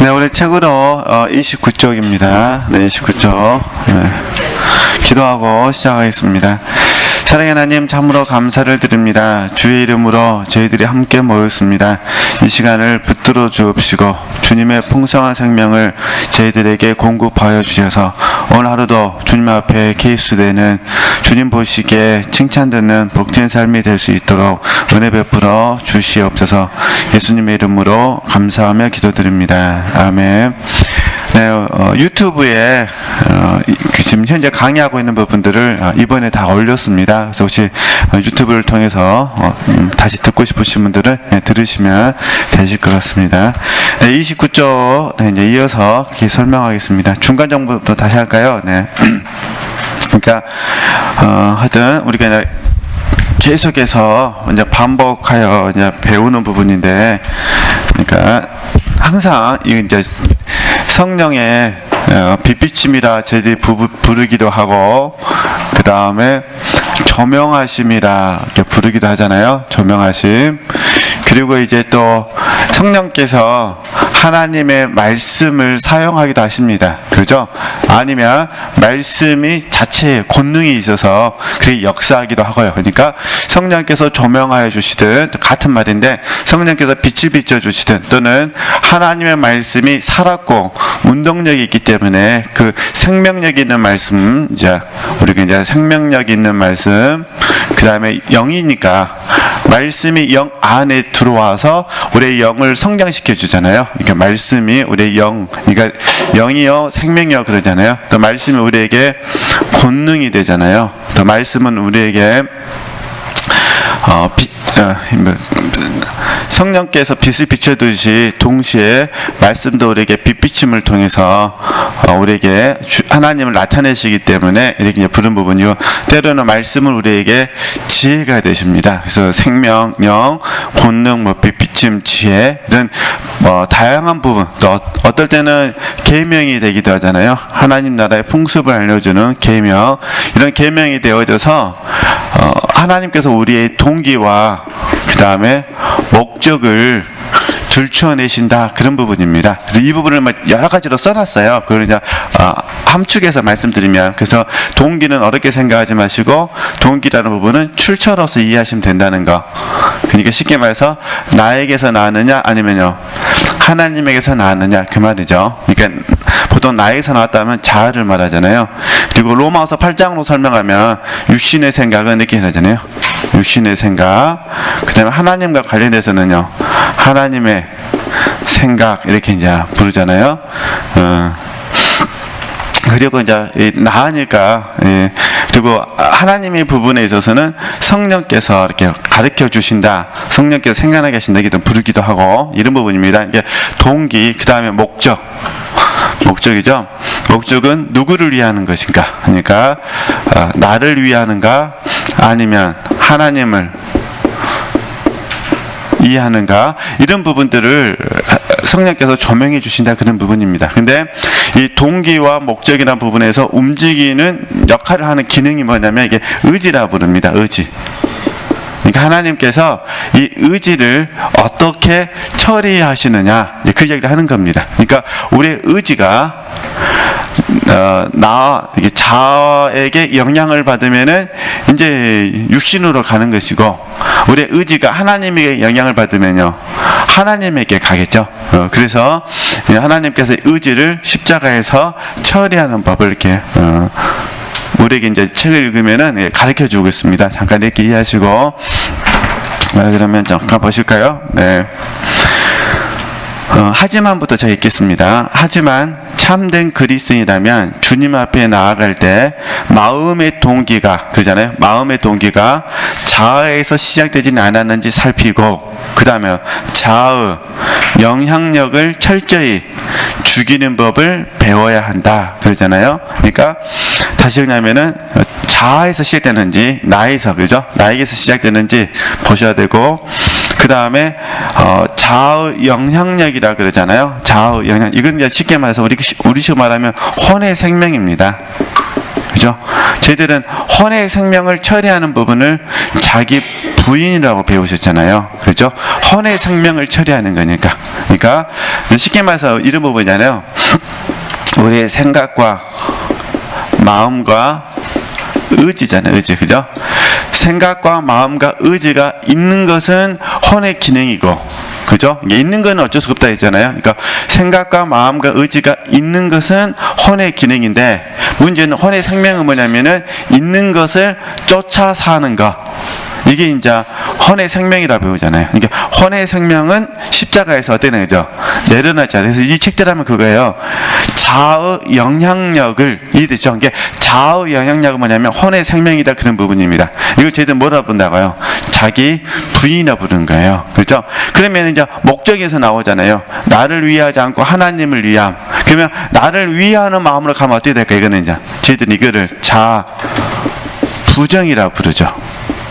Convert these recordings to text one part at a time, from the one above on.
네, 오늘 책으로 29쪽입니다. 네, 29쪽. 네. 기도하고 시작하겠습니다. 사랑의 하나님, 참으로 감사를 드립니다. 주의 이름으로 저희들이 함께 모였습니다. 이 시간을 붙들어 주옵시고 주님의 풍성한 생명을 저희들에게 공급하여 주셔서 오늘 하루도 주님 앞에 케이스되는 주님 보시기에 칭찬 듣는 복된 삶이 될 수 있도록 은혜 베풀어 주시옵소서. 예수님의 이름으로 감사하며 기도드립니다. 아멘. 네, 유튜브에 지금 현재 강의하고 있는 부분들을 이번에 다 올렸습니다. 그래서 혹시 유튜브를 통해서 다시 듣고 싶으신 분들은 들으시면 되실 것 같습니다. 네, 29쪽 이제 이어서 이렇게 설명하겠습니다. 중간 정보부터 다시 할까요? 네. 그러니까 하여튼 우리가 이제 계속해서 이제 반복하여 이제 배우는 부분인데, 그러니까 항상 이제 성령의 빛비침이라 저희들이 부르기도 하고, 그 다음에 조명하심이라 이렇게 부르기도 하잖아요. 조명하심. 그리고 이제 또 성령께서 하나님의 말씀을 사용하기도 하십니다. 그죠? 아니면 말씀이 자체에 권능이 있어서 그게 역사하기도 하고요. 그러니까 성령께서 조명하여 주시든 같은 말인데, 성령께서 빛을 비춰 주시든, 또는 하나님의 말씀이 살았고 운동력이 있기 때문에 그 생명력 있는 말씀, 이제 우리가 이제 생명력 있는 말씀, 그 다음에 영이니까 말씀이 영 안에 들어와서 우리의 영을 성장시켜 주잖아요. 그러니까 말씀이 우리의 영, 그러니까 영이요 생명이요 그러잖아요. 또 말씀이 우리에게 권능이 되잖아요. 또 말씀은 우리에게 성령께서 빛을 비춰두시 동시에 말씀도 우리에게 빛비침을 통해서 우리에게 하나님을 나타내시기 때문에 이렇게 부른 부분이요. 때로는 말씀은 우리에게 지혜가 되십니다. 그래서 생명, 영, 본능, 빛비침, 지혜 이런 다양한 부분, 또 어떨 때는 계명이 되기도 하잖아요. 하나님 나라의 풍습을 알려주는 계명, 이런 계명이 되어져서 하나님께서 우리의 동기와 그 다음에 목적을 들추어내신다, 그런 부분입니다. 그래서 이 부분을 여러 가지로 써놨어요. 그걸 이제 함축해서 말씀드리면, 그래서 동기는 어렵게 생각하지 마시고 동기라는 부분은 출처로서 이해하시면 된다는 거. 그러니까 쉽게 말해서 나에게서 나느냐 아니면요 하나님에게서 나느냐, 그 말이죠. 그러니까 보통 나에게서 나왔다면 자아를 말하잖아요. 그리고 로마서 8장으로 설명하면 육신의 생각은 이렇게 하잖아요. 육신의 생각, 그 다음에 하나님과 관련해서는요 하나님의 생각, 이렇게 이제 부르잖아요. 그리고 이제 나으니까, 그리고 하나님의 부분에 있어서는 성령께서 이렇게 가르쳐 주신다, 성령께서 생각나게 하신다, 이렇게 부르기도 하고, 이런 부분입니다. 이게 동기, 그 다음에 목적이죠. 목적은 누구를 위하는 것인가? 그러니까 나를 위하는가, 아니면 하나님을 이해하는가, 이런 부분들을 성령께서 조명해 주신다, 그런 부분입니다. 근데 이 동기와 목적이라는 부분에서 움직이는 역할을 하는 기능이 뭐냐면 이게 의지라 부릅니다. 의지. 그러니까 하나님께서 이 의지를 어떻게 처리하시느냐, 그 얘기를 하는 겁니다. 그러니까 우리의 의지가 이게 자아에게 영향을 받으면은 이제 육신으로 가는 것이고, 우리의 의지가 하나님에게 영향을 받으면요 하나님에게 가겠죠. 그래서 하나님께서 의지를 십자가에서 처리하는 법을 이렇게 우리에게 이제 책을 읽으면은 가르쳐 주고 있습니다. 잠깐 이렇게 이해하시고, 그러면 잠깐 보실까요? 네. 하지만부터 제가 읽겠습니다. 하지만 참된 그리스도인이라면 주님 앞에 나아갈 때 마음의 동기가, 그러잖아요. 마음의 동기가 자아에서 시작되지는 않았는지 살피고, 그 다음에 자아의 영향력을 철저히 죽이는 법을 배워야 한다, 그러잖아요. 그러니까 다시 읽냐면은 자아에서 시작되는지 나에서, 그죠? 나에게서 시작되는지 보셔야 되고, 그 다음에 자아의 영향력이라 그러잖아요. 자아의 영향, 이건 이제 쉽게 말해서 우리식으로 말하면 혼의 생명입니다. 그죠? 저희들은 혼의 생명을 처리하는 부분을 자기 부인이라고 배우셨잖아요. 그렇죠? 혼의 생명을 처리하는 거니까. 그러니까 쉽게 말해서 이런 부분이잖아요. 우리의 생각과 마음과 의지잖아요. 의지. 그죠? 생각과 마음과 의지가 있는 것은 혼의 기능이고, 그죠? 있는 건 어쩔 수 없다 했잖아요. 그러니까 생각과 마음과 의지가 있는 것은 혼의 기능인데, 문제는 혼의 생명은 뭐냐면은 있는 것을 쫓아 사는 것. 이게 이제 혼의 생명이라 배우잖아요. 그러니까 혼의 생명은 십자가에서 어때는 거죠? 내려놨죠. 그래서 이 책들 하면 그거예요. 자의 영향력을 이해되죠? 이게 자의 영향력은 뭐냐면 혼의 생명이다, 그런 부분입니다. 이걸 저희들 뭐라 부른다고요? 자기 부인이라 부르는 거예요. 그렇죠? 그러면 이제 목적에서 나오잖아요. 나를 위하지 않고 하나님을 위함. 그러면 나를 위하는 마음으로 가면 어떻게 될까? 이거는 이제 저희들은 이거를 자 부정이라 부르죠.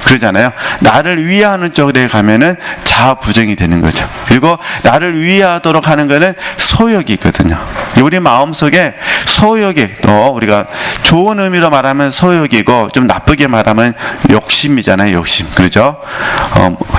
그러잖아요. 나를 위하는 쪽에 가면은 자부정이 되는 거죠. 그리고 나를 위하도록 하는 거는 소욕이 있거든요. 우리 마음속에 소욕이, 또 우리가 좋은 의미로 말하면 소욕이고 좀 나쁘게 말하면 욕심이잖아요. 욕심. 그렇죠?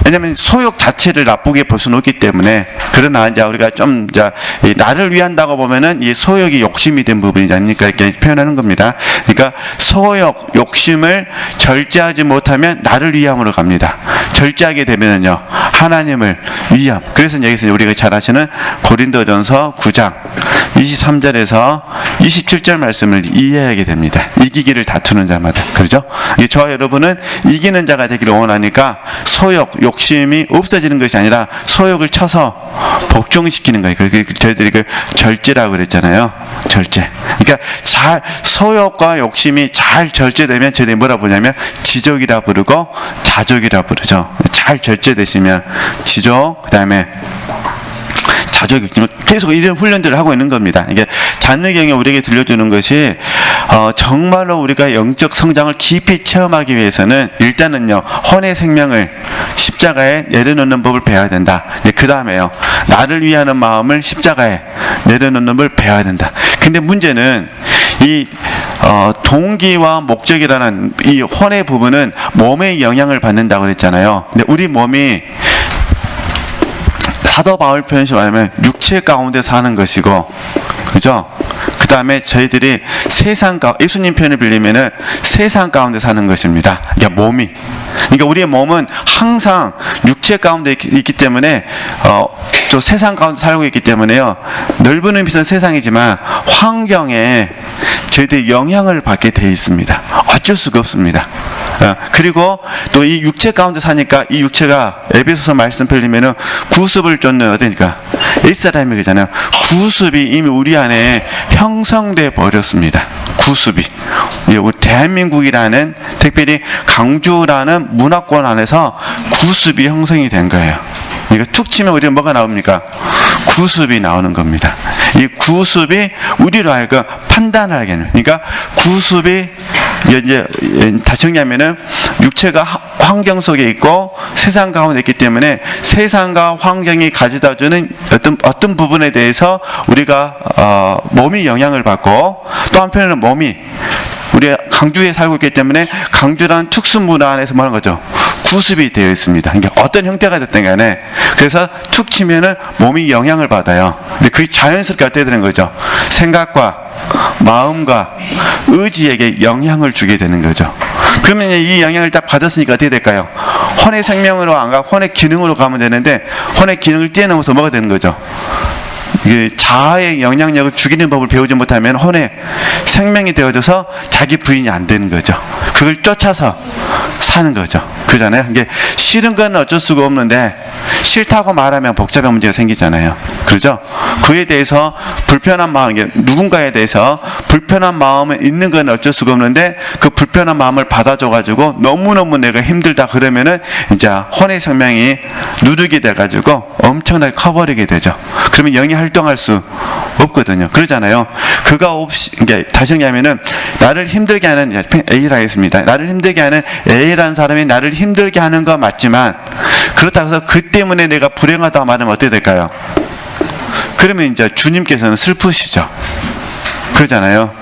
왜냐하면 소욕 자체를 나쁘게 볼 수는 없기 때문에. 그러나 이제 우리가 좀 이제 나를 위한다고 보면은 이 소욕이 욕심이 된 부분이지 않습니까? 이렇게 표현하는 겁니다. 그러니까 소욕, 욕심을 절제하지 못하면 나를 위함으로 갑니다. 절제하게 되면은요, 하나님을 위함. 그래서 여기서 우리가 잘 아시는 고린도전서 9장 23절에서 27절 말씀을 이해하게 됩니다. 이기기를 다투는 자마다. 그렇죠? 저와 여러분은 이기는 자가 되기를 원하니까 소욕, 욕심이 없어지는 것이 아니라 소욕을 쳐서 복종시키는 거예요. 저희들이 그 절제라고 그랬잖아요. 절제. 그러니까 잘 소욕과 욕심이 잘 절제되면 저희들이 뭐라 부르냐면 지족이라 부르고 자족이라 부르죠. 잘 절제되시면 지족, 그 다음에 자족이 계속 이런 훈련들을 하고 있는 겁니다. 이게 잔느경에 우리에게 들려주는 것이 정말로 우리가 영적 성장을 깊이 체험하기 위해서는 일단은요, 혼의 생명을 십자가에 내려놓는 법을 배워야 된다. 그 다음에요, 나를 위하는 마음을 십자가에 내려놓는 법을 배워야 된다. 근데 문제는 이 동기와 목적이라는 이 혼의 부분은 몸의 영향을 받는다고 그랬잖아요. 근데 우리 몸이 사도 바울 표현식 말하면 육체 가운데 사는 것이고, 그죠? 그 다음에 저희들이 세상 가운데, 예수님 표현을 빌리면은 세상 가운데 사는 것입니다. 그러니까 몸이. 그러니까 우리의 몸은 항상 육체 가운데 있기 때문에, 또 세상 가운데 살고 있기 때문에요. 넓은 의미에서는 세상이지만 환경에 저희들이 영향을 받게 되어 있습니다. 어쩔 수가 없습니다. 그리고 또 이 육체 가운데 사니까 이 육체가 에베소서 말씀 펼리면은 구습을 쫓는 어디니까 옛사람이 그러잖아요. 구습이 이미 우리 안에 형성돼 버렸습니다. 구습이. 우리 대한민국이라는, 특별히 강주라는 문화권 안에서 구습이 형성이 된 거예요. 그러니까 툭 치면 우리는 뭐가 나옵니까? 구습이 나오는 겁니다. 이 구습이 우리로 하여금 판단하게 하는. 그러니까 구습이 이제 다시 정리하면은 육체가 환경 속에 있고 세상 가운데 있기 때문에 세상과 환경이 가져다주는 어떤 부분에 대해서 우리가 몸이 영향을 받고, 또 한편으로는 몸이 우리 강주에 살고 있기 때문에 강주라는 특수 문화 안에서 뭐 하는 거죠? 구습이 되어 있습니다. 그러니까 어떤 형태가 됐든 간에, 그래서 툭 치면은 몸이 영향을 받아요. 근데 그게 자연스럽게 어떻게 되는 거죠? 생각과 마음과 의지에게 영향을 주게 되는 거죠. 그러면 이 영향을 딱 받았으니까 어떻게 될까요? 혼의 생명으로 안 가고 혼의 기능으로 가면 되는데, 혼의 기능을 뛰어넘어서 뭐가 되는 거죠? 자아의 영향력을 죽이는 법을 배우지 못하면 혼의 생명이 되어져서 자기 부인이 안 되는 거죠. 그걸 쫓아서 사는 거죠. 그러잖아요. 이게 싫은 건 어쩔 수가 없는데 싫다고 말하면 복잡한 문제가 생기잖아요. 그렇죠? 그에 대해서 불편한 마음, 누군가에 대해서 불편한 마음이 있는 건 어쩔 수가 없는데 그 불편한 마음을 받아줘가지고 너무너무 내가 힘들다 그러면은 이제 혼의 생명이 누르게 돼가지고 엄청나게 커버리게 되죠. 그러면 영이 활동할 수 없거든요. 그러잖아요. 그가 없이, 그러니까 다시 정리하면은 나를 힘들게 하는, A라 하겠습니다. 나를 힘들게 하는 A라는 사람이 나를 힘들게 하는 건 맞지만, 그렇다고 해서 그 때문에 내가 불행하다고 말하면 어떻게 될까요? 그러면 이제 주님께서는 슬프시죠. 그러잖아요.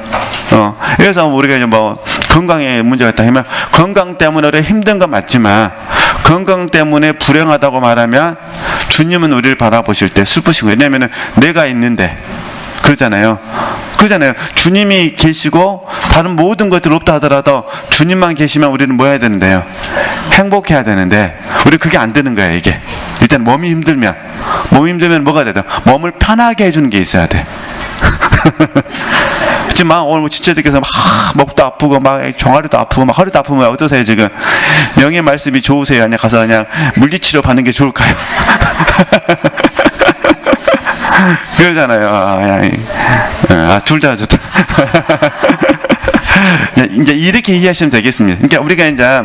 그래서 우리가 이제 뭐 건강에 문제가 있다 하면 건강 때문에 우리가 힘든 건 맞지만 건강 때문에 불행하다고 말하면 주님은 우리를 바라보실 때 슬프시고, 왜냐하면 내가 있는데 그러잖아요. 주님이 계시고 다른 모든 것들이 없다 하더라도 주님만 계시면 우리는 뭐 해야 되는데요? 행복해야 되는데 우리 그게 안 되는 거예요. 이게 일단 몸이 힘들면 뭐가 돼요? 몸을 편하게 해주는 게 있어야 돼. 지금 막 오늘 지체들께서 막 목도 아프고 막 종아리도 아프고 막 허리도 아프면 어떠세요 지금? 명의 말씀이 좋으세요? 아니면 가서 그냥 물리치료 받는 게 좋을까요? 그러잖아요. 둘 다 좋다. 이제 이렇게 이해하시면 되겠습니다. 그러니까 우리가 이제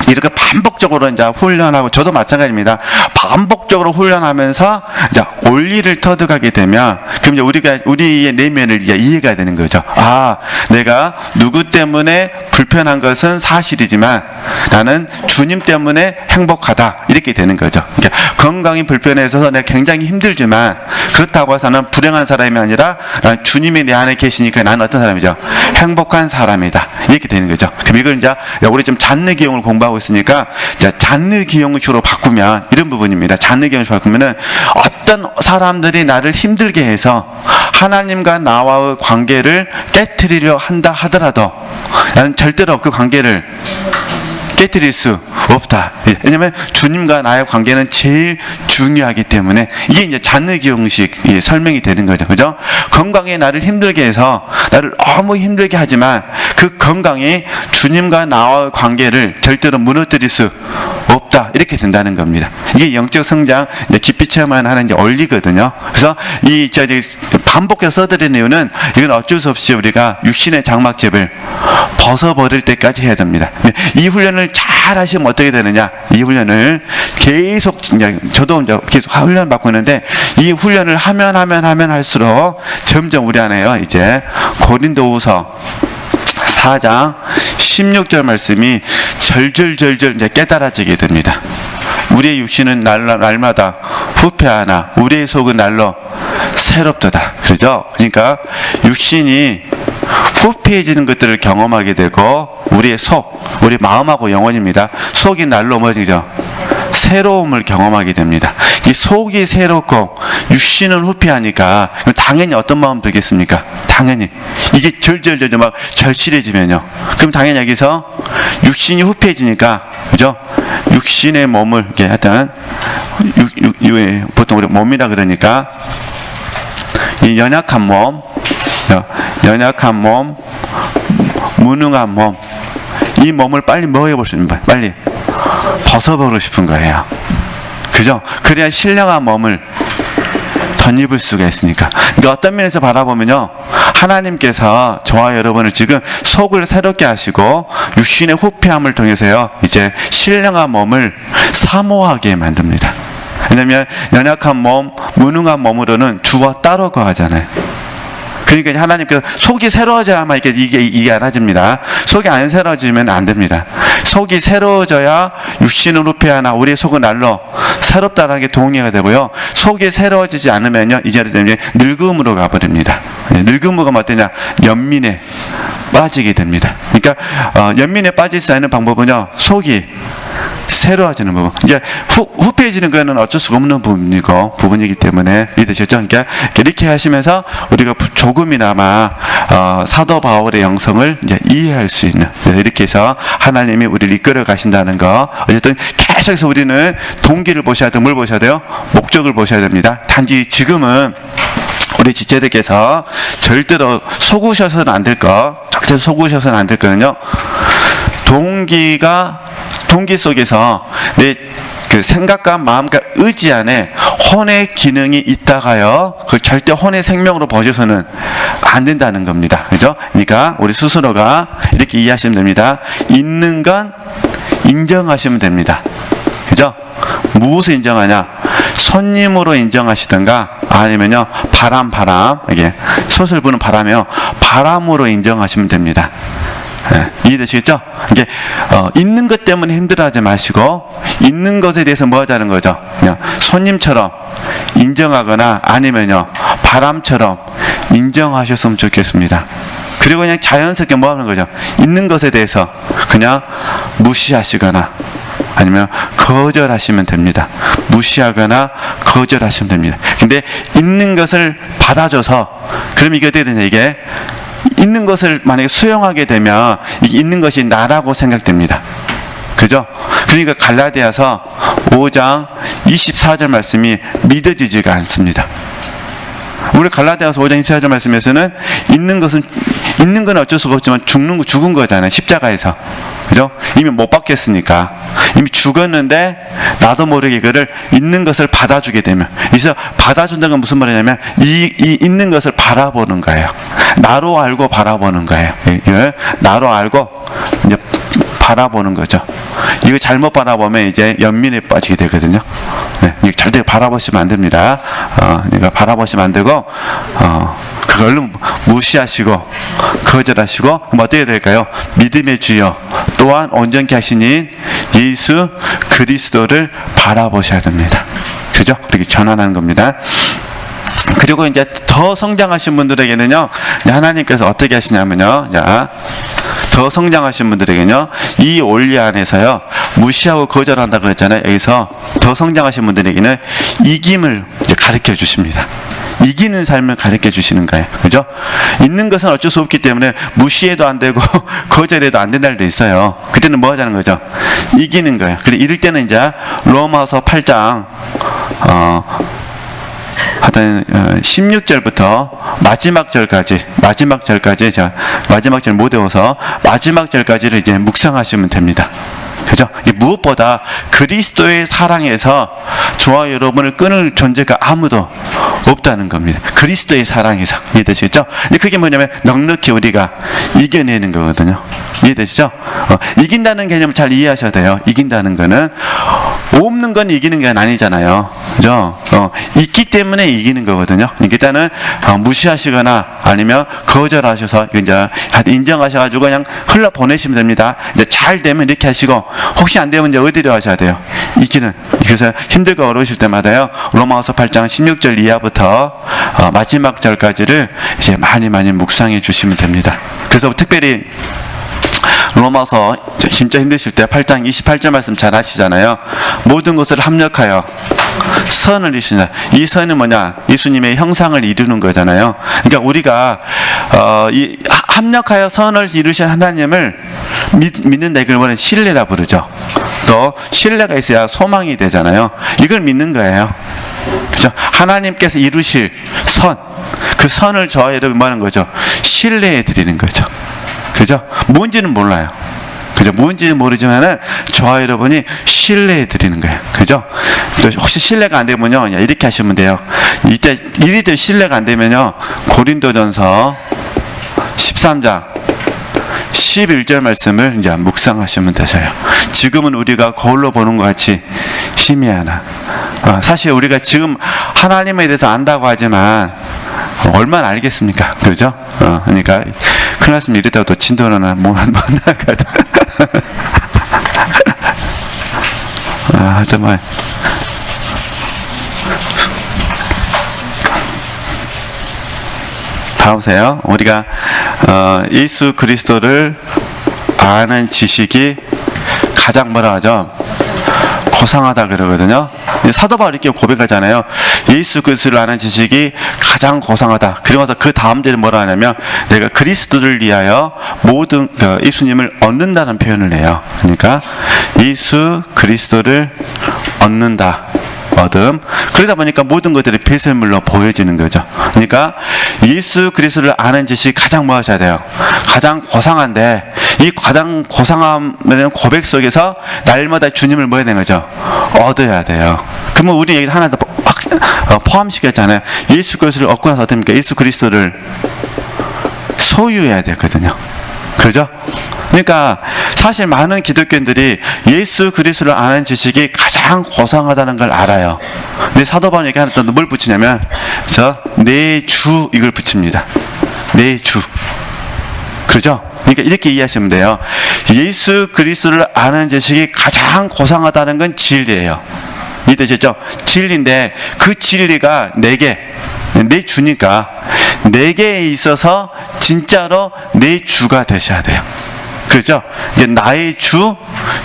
이렇게 반복적으로 이제 훈련하고, 저도 마찬가지입니다. 반복적으로 훈련하면서 이제 원리를 터득하게 되면, 그럼 이제 우리가 우리의 내면을 이제 이해가 되는 거죠. 아, 내가 누구 때문에 불편한 것은 사실이지만 나는 주님 때문에 행복하다, 이렇게 되는 거죠. 그러니까 건강이 불편해 있어서 내가 굉장히 힘들지만 그렇다고 해서 나는 불행한 사람이 아니라 나는 주님이 내 안에 계시니까 나는 어떤 사람이죠? 행복한 사람이다, 이렇게 되는 거죠. 그럼 이걸 이제 우리 지금 잔느 기용을 공부하고 있으니까 이제 잔느 기용식으로 바꾸면 이런 부분입니다. 잔느 기용식으로 바꾸면은 어떤 사람들이 나를 힘들게 해서 하나님과 나와의 관계를 깨트리려 한다 하더라도 나는 절대로 그 관계를 깨트릴 수 없다. 왜냐하면 주님과 나의 관계는 제일 중요하기 때문에. 이게 이제 잔느기용식 설명이 되는 거죠. 그죠? 건강에 나를 힘들게 해서 나를 너무 힘들게 하지만 그 건강이 주님과 나와의 관계를 절대로 무너뜨릴 수 없다, 이렇게 된다는 겁니다. 이게 영적 성장 깊이 체험하는 이제 원리거든요. 그래서 이 반복해서 써드리는 이유는 이건 어쩔 수 없이 우리가 육신의 장막집을 벗어버릴 때까지 해야 됩니다. 이 훈련을 잘 하시면 어떻게 되느냐? 이 훈련을 계속, 저도 이제 계속 훈련 받고 있는데 이 훈련을 하면 할수록 점점 우리 안에요, 이제 고린도후서 4장 16절 말씀이 절절절절 이제 깨달아지게 됩니다. 우리의 육신은 날마다 후패하나 우리의 속은 날로 새롭도다. 그러죠? 그러니까 육신이 후패해지는 것들을 경험하게 되고 우리의 속, 우리 마음하고 영혼입니다. 속이 날로 뭐죠? 새로움을 경험하게 됩니다. 이 속이 새롭고 육신은 후패하니까 당연히 어떤 마음 들겠습니까? 당연히 이게 절절절 막 절실해지면요. 그럼 당연히 여기서 육신이 후패해지니까, 그죠? 육신의 몸을 이렇게 하여튼 보통 우리 몸이라 그러니까 이 연약한 몸, 무능한 몸, 이 몸을 빨리 뭐 해볼 수 있는 거예요? 빨리 벗어보고 싶은 거예요. 그죠? 그래야 신령한 몸을 덧입을 수가 있으니까. 그러니까 어떤 면에서 바라보면요, 하나님께서 저와 여러분을 지금 속을 새롭게 하시고 육신의 후패함을 통해서요, 이제 신령한 몸을 사모하게 만듭니다. 왜냐하면 연약한 몸, 무능한 몸으로는 주와 따로 거하잖아요. 그러니까 하나님께서 속이 새로워져야만 이게 알아집니다. 속이 안 새로워지면 안 됩니다. 속이 새로워져야 육신은 후패하나 우리의 속은 날로 새롭다라는 게 동의가 되고요. 속이 새로워지지 않으면요, 이제 늙음으로 가버립니다. 늙음으로 어떠냐? 연민에 빠지게 됩니다. 그러니까 연민에 빠질 수 있는 방법은요, 속이 새로워지는 부분. 이제 후패해지는 거는 어쩔 수가 없는 부분이기 때문에 이해되셨죠? 그러니까 이렇게 하시면서 우리가 조금이나마 사도 바울의 영성을 이제 이해할 수 있는, 이렇게 해서 하나님이 우리를 이끌어 가신다는 거. 어쨌든 계속해서 우리는 동기를 보셔야 돼요. 뭘 보셔야 돼요? 목적을 보셔야 됩니다. 단지 지금은 우리 지체들께서 절대로 속으셔서는 안 될 거, 절대로 속으셔서는 안 될 거는요, 동기 속에서 내 그 생각과 마음과 의지 안에 혼의 기능이 있다가요, 그걸 절대 혼의 생명으로 보셔서는 안 된다는 겁니다. 그죠? 그러니까 우리 스스로가 이렇게 이해하시면 됩니다. 있는 건 인정하시면 됩니다. 그죠? 무엇을 인정하냐? 손님으로 인정하시든가 아니면요, 바람, 이게 솥을 부는 바람이요, 바람으로 인정하시면 됩니다. 이해되시겠죠? 이게 있는 것 때문에 힘들어하지 마시고 있는 것에 대해서 뭐 하자는 거죠? 그냥 손님처럼 인정하거나 아니면요, 바람처럼 인정하셨으면 좋겠습니다. 그리고 그냥 자연스럽게 뭐 하는 거죠? 있는 것에 대해서 그냥 무시하시거나 아니면 거절하시면 됩니다. 무시하거나 거절하시면 됩니다. 근데 있는 것을 받아줘서 그럼 이게 어떻게 되냐, 이게 있는 것을 만약에 수용하게 되면 이게 있는 것이 나라고 생각됩니다. 그죠? 그러니까 갈라디아서 5장 24절 말씀이 믿어지지가 않습니다. 우리 갈라디아서 5장 24절 말씀에서는 있는 건 어쩔 수가 없지만 죽은 거잖아요. 십자가에서. 그죠? 이미 못 받겠으니까. 이미 죽었는데 나도 모르게 그를 있는 것을 받아주게 되면, 그래서 받아준다는 건 무슨 말이냐면 이 있는 것을 바라보는 거예요. 나로 알고 바라보는 거예요. 이걸 나로 알고 이제 바라보는 거죠. 이거 잘못 바라보면 이제 연민에 빠지게 되거든요. 네, 절대 바라보시면 안 됩니다. 그러니까 바라보시면 안 되고, 그걸 얼른 무시하시고, 거절하시고, 그럼 어떻게 될까요? 믿음의 주여, 또한 온전케 하시니 예수 그리스도를 바라보셔야 됩니다. 그죠? 그렇게 전환하는 겁니다. 그리고 이제 더 성장하신 분들에게는요, 하나님께서 어떻게 하시냐면요, 더 성장하신 분들에게는요, 이 원리 안에서요, 무시하고 거절한다 그랬잖아요. 여기서 더 성장하신 분들에게는 이김을 이제 가르쳐 주십니다. 이기는 삶을 가르쳐 주시는 거예요. 그죠? 있는 것은 어쩔 수 없기 때문에 무시해도 안 되고 거절해도 안 된다는 데 있어요. 그때는 뭐 하자는 거죠? 이기는 거예요. 그래, 이럴 때는 이제 로마서 8장 하여튼 16절부터 마지막 절까지 제가 마지막 절 못 외워서 마지막 절까지를 이제 묵상하시면 됩니다. 그죠? 무엇보다 그리스도의 사랑에서 저와 여러분을 끊을 존재가 아무도 없다는 겁니다. 그리스도의 사랑에서. 이해되시겠죠? 근데 그게 뭐냐면 넉넉히 우리가 이겨내는 거거든요. 이해되시죠? 이긴다는 개념을 잘 이해하셔야 돼요. 이긴다는 거는 없는 건 이기는 게 아니잖아요. 그죠? 있기 때문에 이기는 거거든요. 일단은 무시하시거나 아니면 거절하셔서 이제 인정하셔가지고 그냥 흘러 보내시면 됩니다. 이제 잘 되면 이렇게 하시고, 혹시 안 되면 이제 어디로 하셔야 돼요? 이기는. 그래서 힘들고 어려우실 때마다요, 로마서 8장 16절 이하부터 마지막 절까지를 이제 많이 묵상해 주시면 됩니다. 그래서 특별히 로마서 진짜 힘드실 때 8장 28절 말씀 잘 하시잖아요. 모든 것을 합력하여 선을 이루시나. 이 선은 뭐냐? 예수님의 형상을 이루는 거잖아요. 그러니까 우리가 이 합력하여 선을 이루신 하나님을 믿는다. 이걸 뭐냐? 신뢰라 부르죠. 또 신뢰가 있어야 소망이 되잖아요. 이걸 믿는 거예요. 그죠? 하나님께서 이루실 선, 그 선을 저와 여러분 뭐 하는 거죠? 신뢰해 드리는 거죠. 그죠? 뭔지는 몰라요. 그죠? 뭔지는 모르지만은 저와 여러분이 신뢰해 드리는 거예요. 그죠? 혹시 신뢰가 안 되면요, 이렇게 하시면 돼요. 이때 이리도 신뢰가 안 되면요, 고린도전서 13장 11절 말씀을 이제 묵상하시면 되셔요. 지금은 우리가 거울로 보는 것 같이 희미하나. 사실 우리가 지금 하나님에 대해서 안다고 하지만 얼마나 알겠습니까? 그죠? 그러니까 큰일 났으면 이랬다고 또 진도나 못 나가도. 정말. 다 보세요. 우리가 예수 그리스도를 아는 지식이 가장 뭐라 하죠? 고상하다 그러거든요. 사도 바울이 이렇게 고백하잖아요. 예수 그리스도를 아는 지식이 가장 고상하다. 그러면서 그 다음 절에 뭐라 하냐면 내가 그리스도를 위하여 모든 예수님을 얻는다는 표현을 해요. 그러니까 예수 그리스도를 얻는다. 얻음. 그러다 보니까 모든 것들이 배설물로 보여지는 거죠. 그러니까 예수 그리스도를 아는 지식이 가장 뭐 하셔야 돼요? 가장 고상한데, 이 가장 고상한 고백 속에서 날마다 주님을 뭐 해야 되는 거죠? 얻어야 돼요. 그러면 우리 얘기 하나 더 포함시켰잖아요. 예수 그리스도를 얻고 나서 어떻습니까? 예수 그리스도를 소유해야 되거든요. 그죠? 그러니까 사실 많은 기독교인들이 예수 그리스도를 아는 지식이 가장 고상하다는 걸 알아요. 근데 사도 바울이 얘기하는 또 뭘 붙이냐면 내 주 이걸 붙입니다. 내 주. 그죠? 그러니까 이렇게 이해하시면 돼요. 예수 그리스도를 아는 지식이 가장 고상하다는 건 진리예요. 이해되셨죠? 진리인데 그 진리가 내게 내 주니까 내게 있어서 진짜로 내 주가 되셔야 돼요. 그렇죠? 이제 나의 주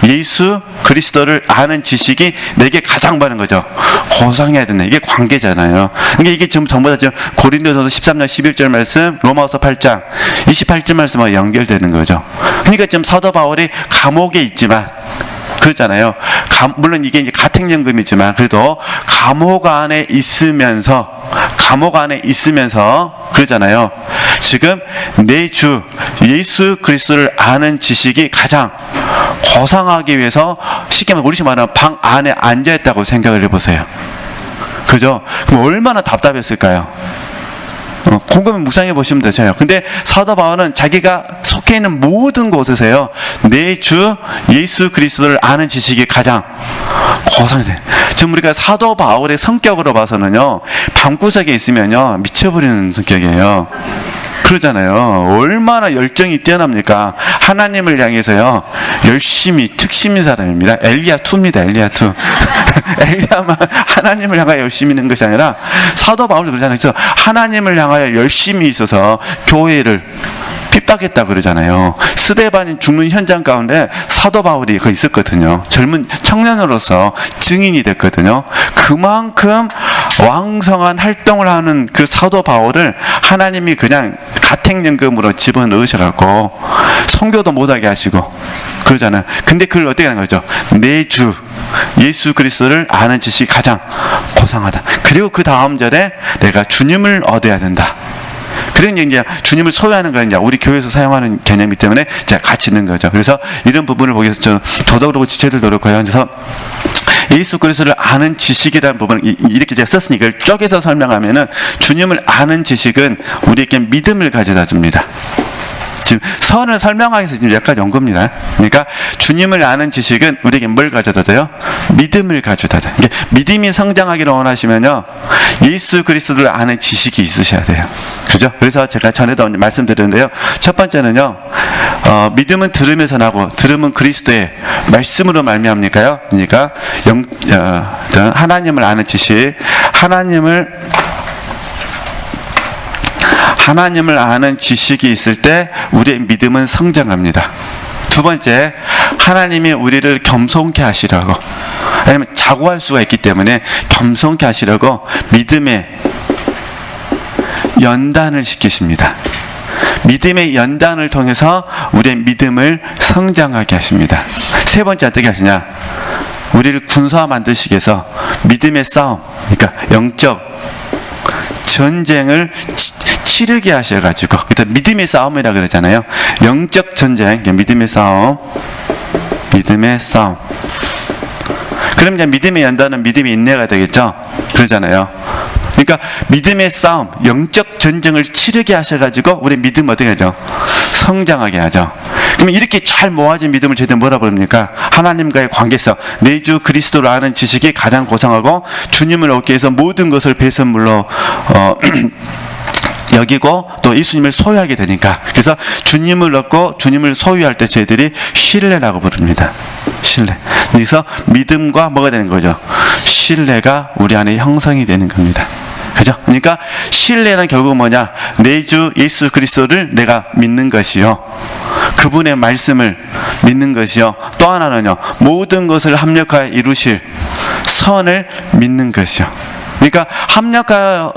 예수 그리스도를 아는 지식이 내게 가장 많은 거죠. 고상해야 되네. 이게 관계잖아요. 그러니까 이게 지금 전부 다 지금 고린도전서 13장 11절 말씀, 로마서 8장 28절 말씀하고 연결되는 거죠. 그러니까 지금 사도 바울이 감옥에 있지만 그렇잖아요. 물론 이게 이제 가택연금이지만 그래도 감옥 안에 있으면서 그러잖아요. 지금 내 주 예수 그리스도를 아는 지식이 가장 고상하기 위해서 쉽게 말하면 우리식 말하면 방 안에 앉아있다고 생각을 해보세요. 그죠? 그럼 얼마나 답답했을까요? 곰곰이 묵상해 보시면 되죠. 근데 사도 바울은 자기가 속해 있는 모든 곳에서요, 내 주 예수 그리스도를 아는 지식이 가장 고상이 돼. 지금 우리가 사도 바울의 성격으로 봐서는요, 방구석에 있으면요 미쳐버리는 성격이에요. 그러잖아요. 얼마나 열정이 뛰어납니까? 하나님을 향해서요 열심히 특심인 사람입니다. 엘리야2입니다. 엘리야2. 엘리야만 하나님을 향하여 열심히 있는 것이 아니라 사도 바울도 그러잖아요. 그래서 하나님을 향하여 열심히 있어서 교회를 핍박했다 그러잖아요. 스데반이 죽는 현장 가운데 사도 바울이 그 있었거든요. 젊은 청년으로서 증인이 됐거든요. 그만큼 왕성한 활동을 하는 그 사도 바울을 하나님이 그냥 가택연금으로 집어넣으셔갖고 선교도 못하게 하시고 그러잖아요. 근데 그걸 어떻게 하는 거죠? 내 주 예수 그리스도를 아는 지식이 가장 고상하다. 그리고 그 다음 절에 내가 주님을 얻어야 된다. 그런 이제 주님을 소유하는 건 이제 우리 교회에서 사용하는 개념이기 때문에 제가 같이 있는 거죠. 그래서 이런 부분을 보기 위해서 저도 그렇고 지체들도 그렇고요. 그래서 예수 그리스도를 아는 지식이라는 부분을 이렇게 제가 썼으니까 이걸 쪼개서 설명하면은 주님을 아는 지식은 우리에게 믿음을 가져다 줍니다. 지금 선을 설명하기 위해서 지금 여기까지 온 겁니다. 그러니까 주님을 아는 지식은 우리에게 뭘 가져다 줘요? 믿음을 가져다 줘요. 그러니까 믿음이 성장하기를 원하시면요, 예수 그리스도를 아는 지식이 있으셔야 돼요. 그죠? 그래서 제가 전에도 말씀드렸는데요. 첫 번째는요, 믿음은 들으면서 나고 들음은 그리스도의 말씀으로 말미암니까요. 그러니까 하나님을 아는 지식, 하나님을 아는 지식이 있을 때 우리의 믿음은 성장합니다. 두 번째, 하나님이 우리를 겸손케 하시려고, 아니면 자고할 수가 있기 때문에 겸손케 하시려고 믿음의 연단을 시키십니다. 믿음의 연단을 통해서 우리의 믿음을 성장하게 하십니다. 세 번째 어떻게 하시냐? 우리를 군사화 만드시기 위해서 믿음의 싸움, 그러니까 영적 전쟁을 치르게 하셔가지고, 일단 믿음의 싸움이라 그러잖아요. 영적 전쟁, 믿음의 싸움. 그럼 이제 믿음의 연단은 믿음의 인내가 되겠죠. 그러잖아요. 그러니까 믿음의 싸움, 영적 전쟁을 치르게 하셔가지고 우리 믿음 어떻게 하죠? 성장하게 하죠. 그러면 이렇게 잘 모아진 믿음을 저희들 뭐라 부릅니까? 하나님과의 관계성, 내 주 그리스도를 아는 지식이 가장 고상하고 주님을 얻기 위해서 모든 것을 배선물로 여기고 또 예수님을 소유하게 되니까, 그래서 주님을 얻고 주님을 소유할 때 저희들이 신뢰라고 부릅니다. 신뢰. 그래서 믿음과 뭐가 되는 거죠? 신뢰가 우리 안에 형성이 되는 겁니다. 그죠? 그러니까 신뢰는 결국 뭐냐? 내 주 예수 그리스도를 내가 믿는 것이요, 그분의 말씀을 믿는 것이요, 또 하나는요, 모든 것을 합력하여 이루실 선을 믿는 것이요. 그러니까 합력하여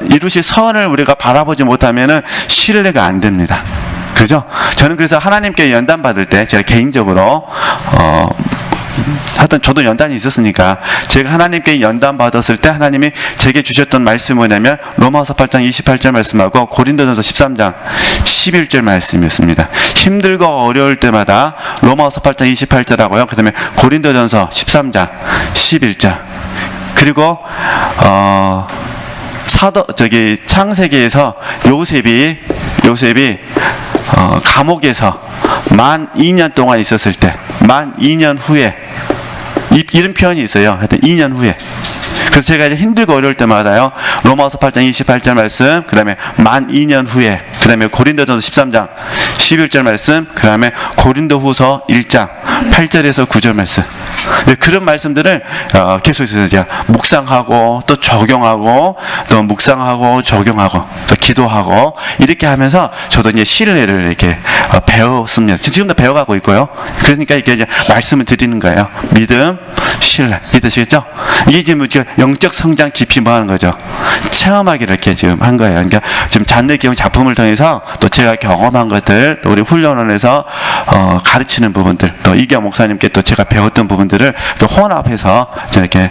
이루실 선을 우리가 바라보지 못하면은 신뢰가 안 됩니다. 그죠? 저는 그래서 하나님께 연단 받을 때 제가 개인적으로 하여튼 저도 연단이 있었으니까 제가 하나님께 연단 받았을 때 하나님이 제게 주셨던 말씀이 뭐냐면 로마서 8장 28절 말씀하고 고린도전서 13장 11절 말씀이었습니다. 힘들고 어려울 때마다 로마서 8장 28절하고요, 그 다음에 고린도전서 13장 11절, 그리고 창세기에서 요셉이 감옥에서 만 2년 동안 있었을 때, 만 2년 후에, 이런 표현이 있어요. 하여튼 2년 후에. 그래서 제가 이제 힘들고 어려울 때마다요, 로마서 8장 28절 말씀, 그 다음에 만 2년 후에, 그 다음에 고린도전서 13장 11절 말씀, 그 다음에 고린도후서 1장 8절에서 9절 말씀, 그런 말씀들을 계속해서 이제 묵상하고 또 적용하고 또 묵상하고 적용하고 또 기도하고 이렇게 하면서 저도 이제 신뢰를 이렇게 배웠습니다. 지금도 배워가고 있고요. 그러니까 이게 이제 말씀을 드리는 거예요. 믿음, 신뢰. 믿으시겠죠? 이게 지금 영적 성장 깊이 뭐 하는 거죠? 체험하기를 이렇게 지금 한 거예요. 그러니까 지금 잔내기용 작품을 통해서 또 제가 경험한 것들, 또 우리 훈련원에서 가르치는 부분들, 또 이경 목사님께 또 제가 배웠던 부분들을 혼합해서 이렇게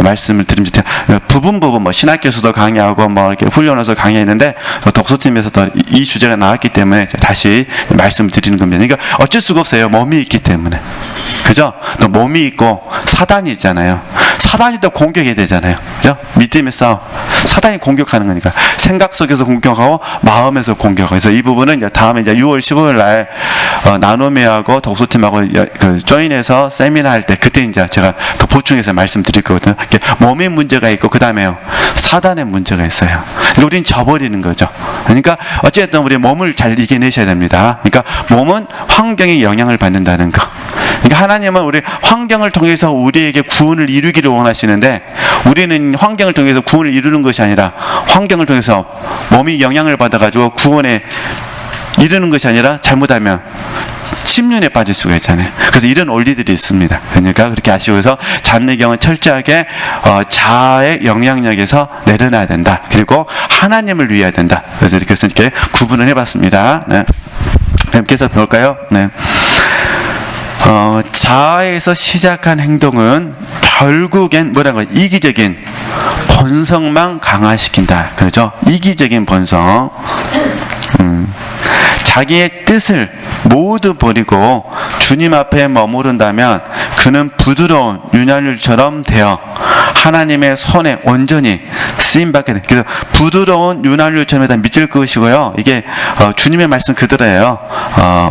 말씀을 드립니다. 부분 뭐 신학교에서도 강의하고 뭐 이렇게 훈련원에서 강의했는데 독서팀에서 또 이 주제가 나왔기 때문에 다시 말씀을 드리는 겁니다. 그러니까 어쩔 수가 없어요. 몸이 있기 때문에. 그죠? 또 몸이 있고 사단이 있잖아요. 사단이 또 공격해야 되잖아요. 그죠? 믿음의 싸움. 사단이 공격하는 거니까. 생각 속에서 공격하고 마음에서 공격하고. 그래서 이 부분은 이제 다음에 이제 6월 15일 날 나눔회하고 독서팀하고 그 조인해서 세미나 할 때 그때 이제 제가 더 보충해서 말씀드릴 거거든요. 몸의 문제가 있고 그 다음에요. 사단의 문제가 있어요. 우리는 져버리는 거죠. 그러니까 어쨌든 우리 몸을 잘 이겨내셔야 됩니다. 그러니까 몸은 환경에 영향을 받는다는 거. 그러니까 하나님은 우리 환경을 통해서 우리에게 구원을 이루기를 원하시는데 우리는 환경을 통해서 구원을 이루는 것이 아니라 환경을 통해서 몸이 영향을 받아가지고 구원에 이루는 것이 아니라 잘못하면 침륜에 빠질 수가 있잖아요. 그래서 이런 원리들이 있습니다. 그러니까 그렇게 아시고서 잔내경은 철저하게 자아의 영향력에서 내려놔야 된다. 그리고 하나님을 위해야 된다. 그래서 이렇게 해서 이렇게 구분을 해봤습니다. 네. 그럼 계속 볼까요? 네. 자아에서 시작한 행동은 결국엔 뭐라고 이기적인 본성만 강화시킨다. 그렇죠? 이기적인 본성. 자기의 뜻을 모두 버리고 주님 앞에 머무른다면 그는 부드러운 윤활유처럼 되어 하나님의 손에 온전히 쓰임받게 돼. 그래서 부드러운 윤활유처럼 믿을 것이고요. 이게 주님의 말씀 그대로예요.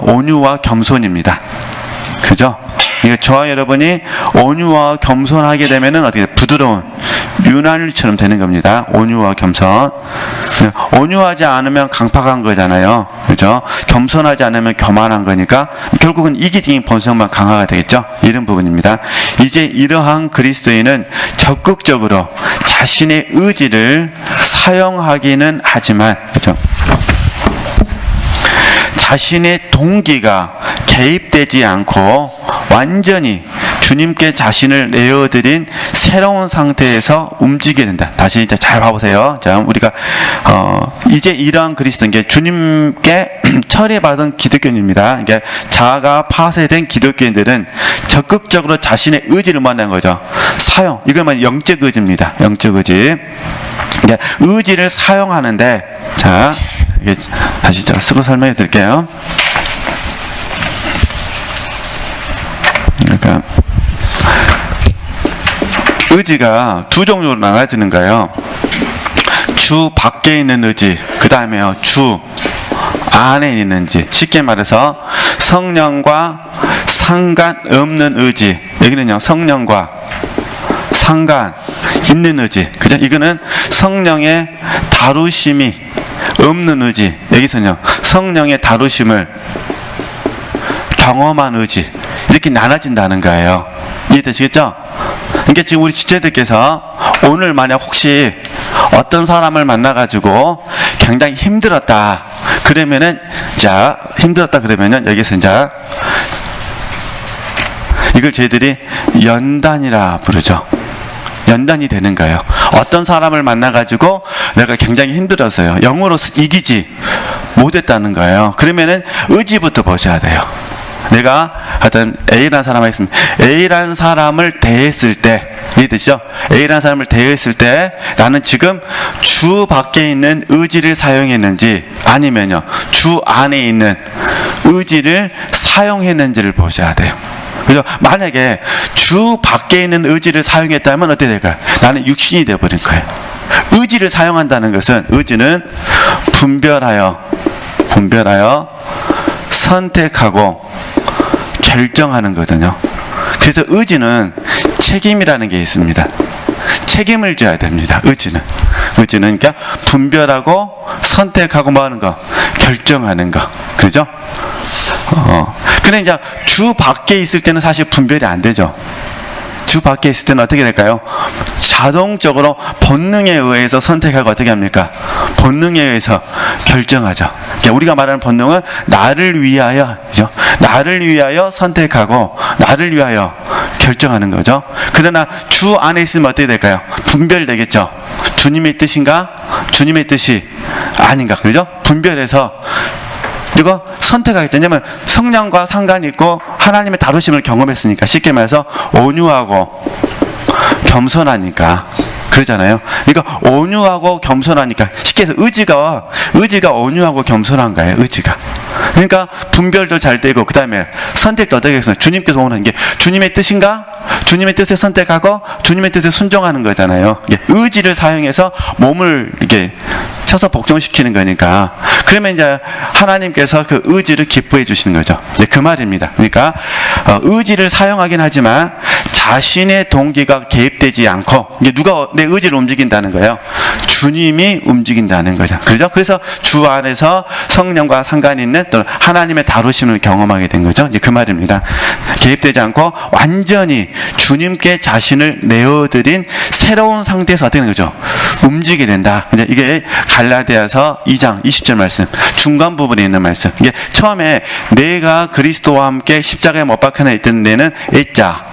온유와 겸손입니다. 그죠? 그러니까 저와 여러분이 온유와 겸손하게 되면은 어떻게 부드러운 윤활유처럼 되는 겁니다. 온유와 겸손. 온유하지 않으면 강팍한 거잖아요. 그죠? 겸손하지 않으면 교만한 거니까 결국은 이기적인 본성만 강화가 되겠죠. 이런 부분입니다. 이제 이러한 그리스도인은 적극적으로 자신의 의지를 사용하기는 하지만, 그죠? 자신의 동기가 개입되지 않고 완전히 주님께 자신을 내어드린 새로운 상태에서 움직이게 된다. 다시 이제 잘 봐보세요. 자, 우리가 이제 이러한 그리스도인 게 주님께 철회받은 기독교인입니다. 이게 자아가 파쇄된 기독교인들은 적극적으로 자신의 의지를 만난 거죠. 사용. 이건 영적 의지입니다. 영적 의지. 그러니까 의지를 사용하는데, 자, 이게 다시 제가 쓰고 설명해 드릴게요. 그러니까 의지가 두 종류로 나눠지는 거예요. 주 밖에 있는 의지, 그 다음에요 주 안에 있는 의지. 쉽게 말해서 성령과 상관없는 의지. 여기는요 성령과 상관 있는 의지. 그죠? 이거는 성령의 다루심이 없는 의지. 여기서는요 성령의 다루심을 경험한 의지. 이렇게 나눠진다는 거예요. 이해되시겠죠? 그러니까 지금 우리 지체들께서 오늘 만약 혹시 어떤 사람을 만나가지고 굉장히 힘들었다. 그러면은, 자, 힘들었다 그러면은 여기서 이제 이걸 저희들이 연단이라 부르죠. 연단이 되는 거예요. 어떤 사람을 만나가지고 내가 굉장히 힘들었어요. 영으로 이기지 못했다는 거예요. 그러면은 의지부터 보셔야 돼요. 내가 하여튼 A라는 사람이 있으면 A라는 사람을 대했을 때, 이해되시죠? A라는 사람을 대했을 때 나는 지금 주 밖에 있는 의지를 사용했는지 아니면요 주 안에 있는 의지를 사용했는지를 보셔야 돼요. 그래서 만약에 주 밖에 있는 의지를 사용했다면 어떻게 될까요? 나는 육신이 되어버린 거예요. 의지를 사용한다는 것은, 의지는 분별하여 선택하고 결정하는 거거든요. 그래서 의지는 책임이라는 게 있습니다. 책임을 져야 됩니다. 의지는 그러니까 분별하고 선택하고 뭐 하는 거? 결정하는 거. 그죠? 근데 이제 주 밖에 있을 때는 사실 분별이 안 되죠. 주 밖에 있을 때는 어떻게 될까요? 자동적으로 본능에 의해서 선택하고 어떻게 합니까? 본능에 의해서 결정하죠. 그러니까 우리가 말하는 본능은 나를 위하여, 그죠? 나를 위하여 선택하고 나를 위하여 결정하는 거죠. 그러나 주 안에 있으면 어떻게 될까요? 분별되겠죠. 주님의 뜻인가? 주님의 뜻이 아닌가? 그죠? 분별해서 이거 선택하겠다. 왜냐면 성령과 상관이 있고 하나님의 다루심을 경험했으니까. 쉽게 말해서 온유하고 겸손하니까. 그러잖아요. 그러니까 온유하고 겸손하니까 쉽게 해서 의지가 온유하고 겸손한 거예요. 의지가. 그러니까 분별도 잘 되고 그 다음에 선택도 어떻게 했어요? 주님께서 원하는 게 주님의 뜻인가? 주님의 뜻에 선택하고 주님의 뜻에 순종하는 거잖아요. 의지를 사용해서 몸을 이렇게 쳐서 복종시키는 거니까. 그러면 이제 하나님께서 그 의지를 기뻐해 주시는 거죠. 그 말입니다. 그러니까 의지를 사용하긴 하지만 자신의 동기가 개입되지 않고 이게 누가 내 의지를 움직인다는 거예요. 주님이 움직인다는 거죠. 그렇죠? 그래서 주 안에서 성령과 상관이 있는 또 하나님의 다루심을 경험하게 된 거죠. 이제 그 말입니다. 개입되지 않고 완전히 주님께 자신을 내어드린 새로운 상태에서 어떻게 되는 거죠? 움직이게 된다. 이게 갈라디아서 2장 20절 말씀, 중간 부분에 있는 말씀. 이게 처음에 내가 그리스도와 함께 십자가에 못 박혀 있던 내는 애자.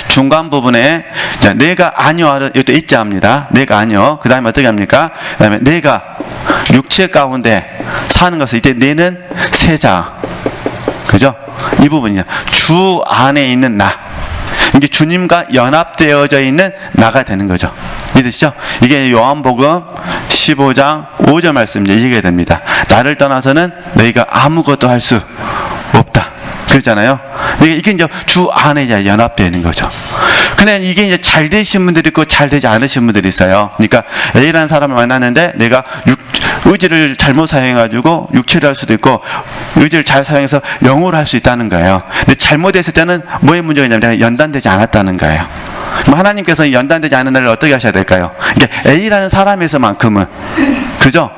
중간 부분에 자, 내가 아니요, 이것도 애자입니다. 내가 아니요. 그 다음에 어떻게 합니까? 그 다음에 내가 육체 가운데 사는 것을 이때 내는 세자. 그죠? 이 부분이야. 주 안에 있는 나. 이게 주님과 연합되어져 있는 나가 되는 거죠. 이해되시죠? 이게 요한복음 15장 5절 말씀 이해가 됩니다. 나를 떠나서는 너희가 아무것도 할 수 없다. 그렇잖아요. 이게 이제 주 안에 이제 연합되어 있는 거죠. 근데 이게 이제 잘 되신 분들이 있고 잘 되지 않으신 분들이 있어요. 그러니까 A라는 사람을 만났는데 내가 의지를 잘못 사용해가지고 육체를 할 수도 있고 의지를 잘 사용해서 영으로 할 수 있다는 거예요. 근데 잘못했을 때는 뭐의 문제가 있냐면 연단되지 않았다는 거예요. 그럼 하나님께서 연단되지 않은 날을 어떻게 하셔야 될까요? 이게 A라는 사람에서만큼은 그죠?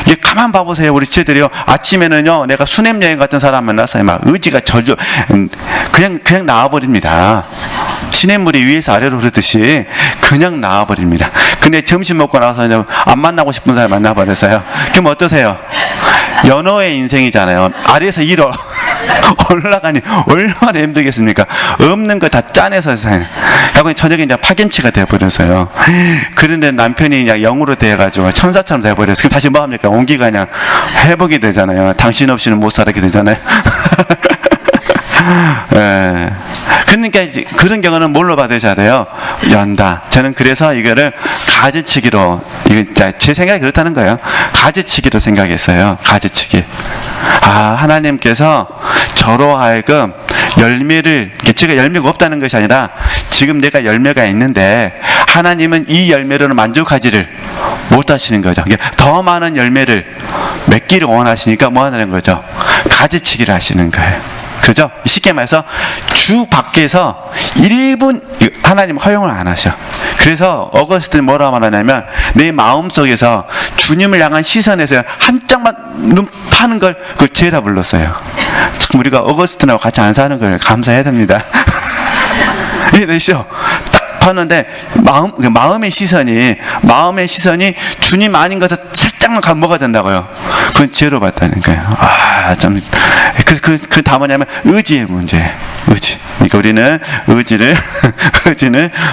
이게 가만 봐보세요. 우리 지체들이요. 아침에는요, 내가 수냄 여행 같은 사람 만나서 막 의지가 그냥 나와버립니다. 시냇물이 위에서 아래로 흐르듯이 그냥 나와버립니다. 근데 점심 먹고 나서 안 만나고 싶은 사람 만나버려서요. 그럼 어떠세요? 연어의 인생이잖아요. 아래에서 위로 올라가니 얼마나 힘들겠습니까? 없는 거 다 짜내서 하고 저녁에 이제 파김치가 돼버려서요. 그런데 남편이 그냥 영으로 돼가지고 천사처럼 돼버려서 그럼 다시 뭐 합니까? 온기가 그냥 회복이 되잖아요. 당신 없이는 못 살게 되잖아요. 예. 그러니까 이제 그런 경우는 뭘로 받으셔야 돼요? 연다. 저는 그래서 이거를 가지치기로, 제 생각이 그렇다는 거예요. 가지치기로 생각했어요. 가지치기. 하나님께서 저로 하여금 열매를, 제가 열매가 없다는 것이 아니라 지금 내가 열매가 있는데 하나님은 이 열매로는 만족하지를 못하시는 거죠. 더 많은 열매를 맺기를 원하시니까 뭐 하는 거죠? 가지치기를 하시는 거예요. 그죠? 쉽게 말해서 주 밖에서 1분 하나님 허용을 안 하셔. 그래서 어거스틴은 뭐라고 말하냐면 내 마음속에서 주님을 향한 시선에서 한 짝만 눈 파는 걸 그걸 죄라 불렀어요. 참 우리가 어거스틴하고 같이 안 사는 걸 감사해야 됩니다. 이해되시죠? 딱 봤는데 마음의 시선이 주님 아닌 것을 살짝만 감모가 된다고요. 그건 죄로 봤다는 거예요. 참 그 다 뭐냐면 의지의 문제. 의지. 그러니까 우리는 의지를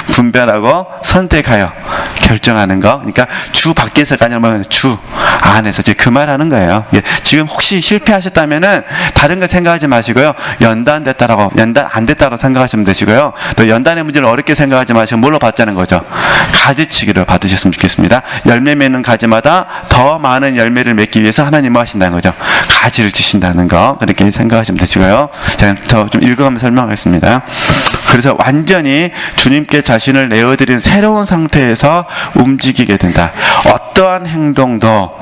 분별하고 선택하여 결정하는 거. 그러니까 주 밖에서가 아니라 주 안에서 그 말하는 거예요. 지금 혹시 실패하셨다면은 다른 거 생각하지 마시고요. 연단 안 됐다고 생각하시면 되시고요. 또 연단의 문제를 어렵게 생각하지 마시고 뭘로 받자는 거죠? 가지치기를 받으셨으면 좋겠습니다. 열매 맺는 가지마다 더 많은 열매를 맺기 위해서 하나님 뭐 하신다는 거죠? 가지를 치신다는 거. 그렇게 생각하시면 되시고요. 제가 더 좀 읽어가면서 설명하겠습니다. 그래서 완전히 주님께 자신을 내어드린 새로운 상태에서 움직이게 된다. 어떠한 행동도